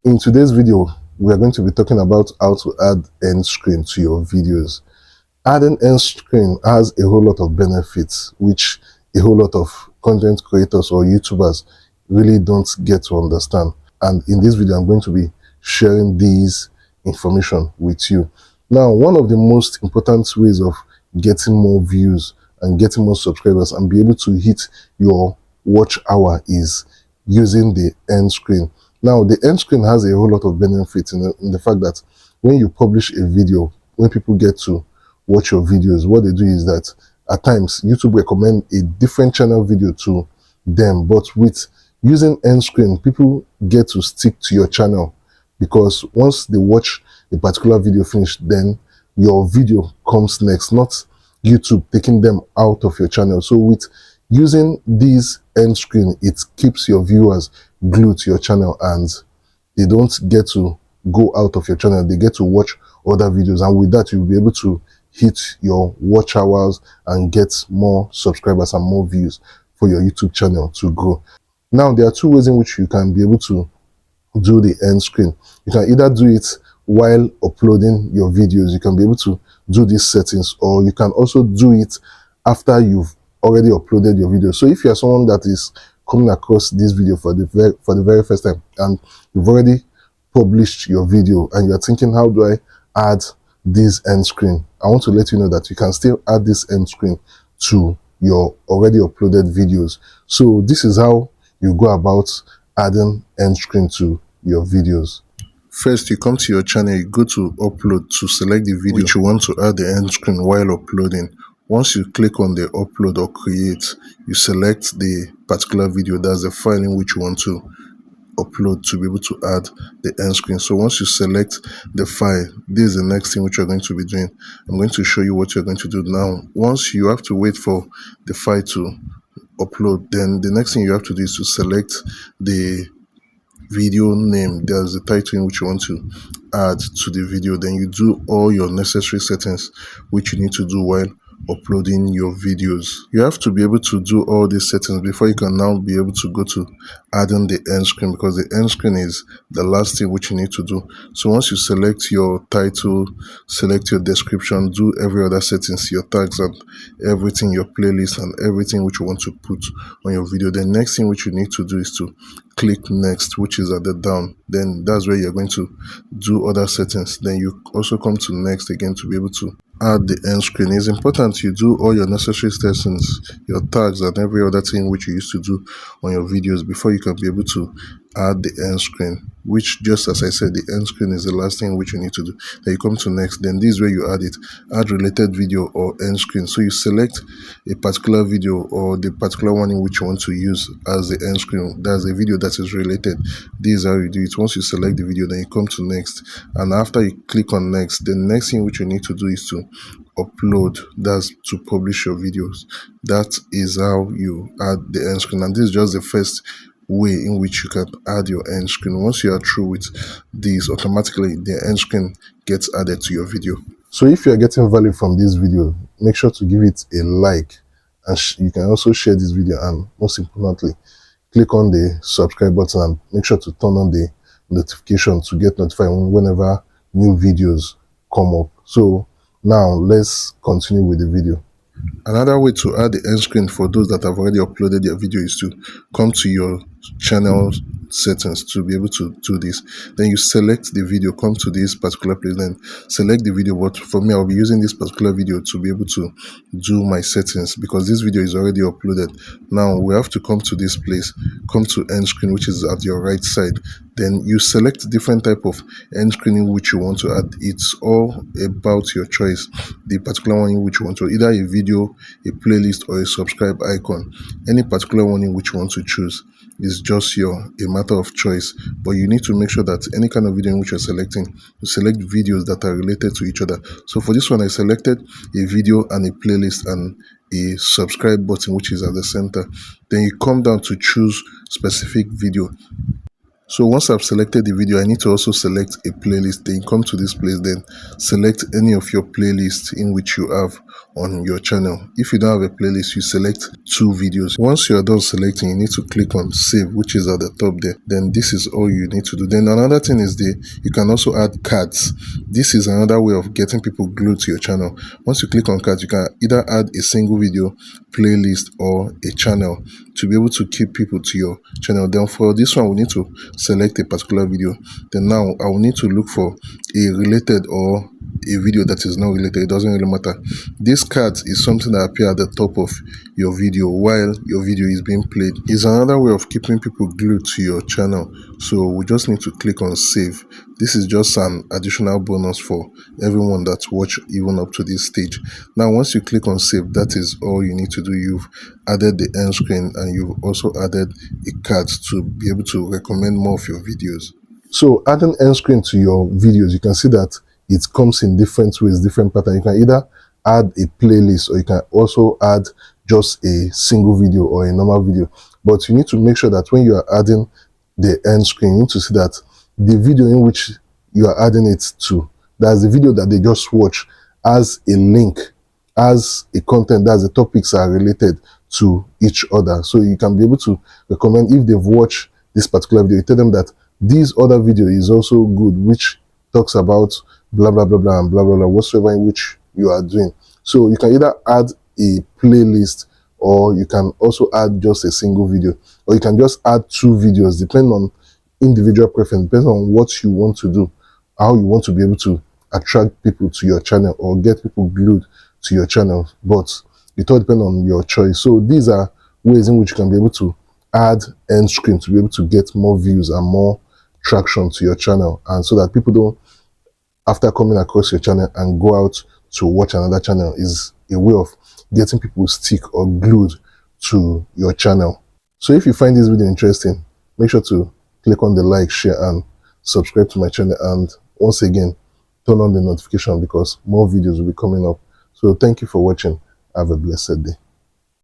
In today's video, we are going to be talking about how to add end screen to your videos. Adding end screen has a whole lot of benefits, which a whole lot of content creators or YouTubers really don't get to understand. And in this video, I'm going to be sharing these information with you. Now, one of the most important ways of getting more views and getting more subscribers and be able to hit your watch hour is using the end screen. Now, the end screen has a whole lot of benefits in the fact that when you publish a video, when people get to watch your videos, what they do is that at times YouTube recommend a different channel video to them, but with using end screen, people get to stick to your channel because once they watch a particular video finish, then your video comes next, not YouTube taking them out of your channel. So with using this end screen, it keeps your viewers glued to your channel and they don't get to go out of your channel. They get to watch other videos, and with that you'll be able to hit your watch hours and get more subscribers and more views for your YouTube channel to grow. Now, there are two ways in which you can be able to do the end screen. You can either do it while uploading your videos. You can be able to do these settings, or you can also do it after you've already uploaded your video. So if you are someone that is coming across this video for the very first time and you've already published your video and you're thinking, how do I add this end screen? I want to let you know that you can still add this end screen to your already uploaded videos. So this is how you go about adding end screen to your videos. First, you come to your channel, you go to upload to select the video which you want to add the end screen while uploading. Once you click on the upload or create, you select the particular video, that's the file in which you want to upload to be able to add the end screen. So once you select the file, this is the next thing which you're going to be doing. I'm going to show you what you're going to do now. Once you have to wait for the file to upload, then the next thing you have to do is to select the video name. There's the title in which you want to add to the video. Then you do all your necessary settings which you need to do while uploading your videos. You have to be able to do all these settings before you can now be able to go to adding the end screen, because the end screen is the last thing which you need to do. So once you select your title, select your description, do every other settings, your tags and everything, your playlist and everything which you want to put on your video, the next thing which you need to do is to click next, which is at the down. Then that's where you're going to do other settings. Then you also come to next again to be able to add the end screen. It's important you do all your necessary settings, your tags and every other thing which you used to do on your videos before you can be able to add the end screen, which, just as I said, the end screen is the last thing which you need to do. Then you come to next, then this is where you add it, add related video or end screen. So you select a particular video or the particular one in which you want to use as the end screen. That's a video that is related. This is how you do it. Once you select the video, then you come to next, and after you click on next, the next thing which you need to do is to upload, that's to publish your videos. That is how you add the end screen, and this is just the first way in which you can add your end screen. Once you are through with this, automatically the end screen gets added to your video. So if you are getting value from this video, make sure to give it a like, and you can also share this video, and most importantly, click on the subscribe button and make sure to turn on the notification to get notified whenever new videos come up. So now let's continue with the video. Another way to add the end screen for those that have already uploaded their video is to come to your channel settings to be able to do this. Then you select the video, come to this particular place, then select the video. But for me, I'll be using this particular video to be able to do my settings because this video is already uploaded. Now we have to come to this place, come to end screen, which is at your right side. Then you select different type of end screen in which you want to add. It's all about your choice, the particular one in which you want to, either a video, a playlist or a subscribe icon. Any particular one in which you want to choose is just a matter of choice, but you need to make sure that any kind of video in which you're selecting, you select videos that are related to each other. So for this one, I selected a video and a playlist and a subscribe button which is at the center. Then you come down to choose specific video. So once I've selected the video, I need to also select a playlist. Then come to this place, then select any of your playlists in which you have on your channel. If you don't have a playlist, you select 2 videos. Once you're done selecting, you need to click on save, which is at the top there. Then this is all you need to do. Then another thing is you can also add cards. This is another way of getting people glued to your channel. Once you click on cards, you can either add a single video, playlist, or a channel to be able to keep people to your channel. Then for this one, we need to select a particular video. Then now I will need to look for a related or a video that is not related. It doesn't really matter. This card is something that appears at the top of your video while your video is being played. It's another way of keeping people glued to your channel. So we just need to click on save. This is just an additional bonus for everyone that's watched even up to this stage. Now once you click on save, that is all you need to do. You've added the end screen and you've also added a card to be able to recommend more of your videos. So adding end screen to your videos, you can see that it comes in different ways, different patterns. You can either add a playlist or you can also add just a single video or a normal video. But you need to make sure that when you are adding the end screen, you need to see that the video in which you are adding it to, that's the video that they just watch, as a link, as a content, that's the topics are related to each other. So you can be able to recommend, if they've watched this particular video, you tell them that this other video is also good, which talks about blah blah blah blah and blah blah blah, whatsoever in which you are doing. So you can either add a playlist or you can also add just a single video, or you can just add 2 videos, depending on individual preference, depends on what you want to do, how you want to be able to attract people to your channel or get people glued to your channel. But it all depends on your choice. So these are ways in which you can be able to add end screen to be able to get more views and more traction to your channel, and so that people don't, after coming across your channel and go out to watch another channel, is a way of getting people stick or glued to your channel. So if you find this video interesting, make sure to click on the like, share, and subscribe to my channel. And once again, turn on the notification because more videos will be coming up. So thank you for watching. Have a blessed day.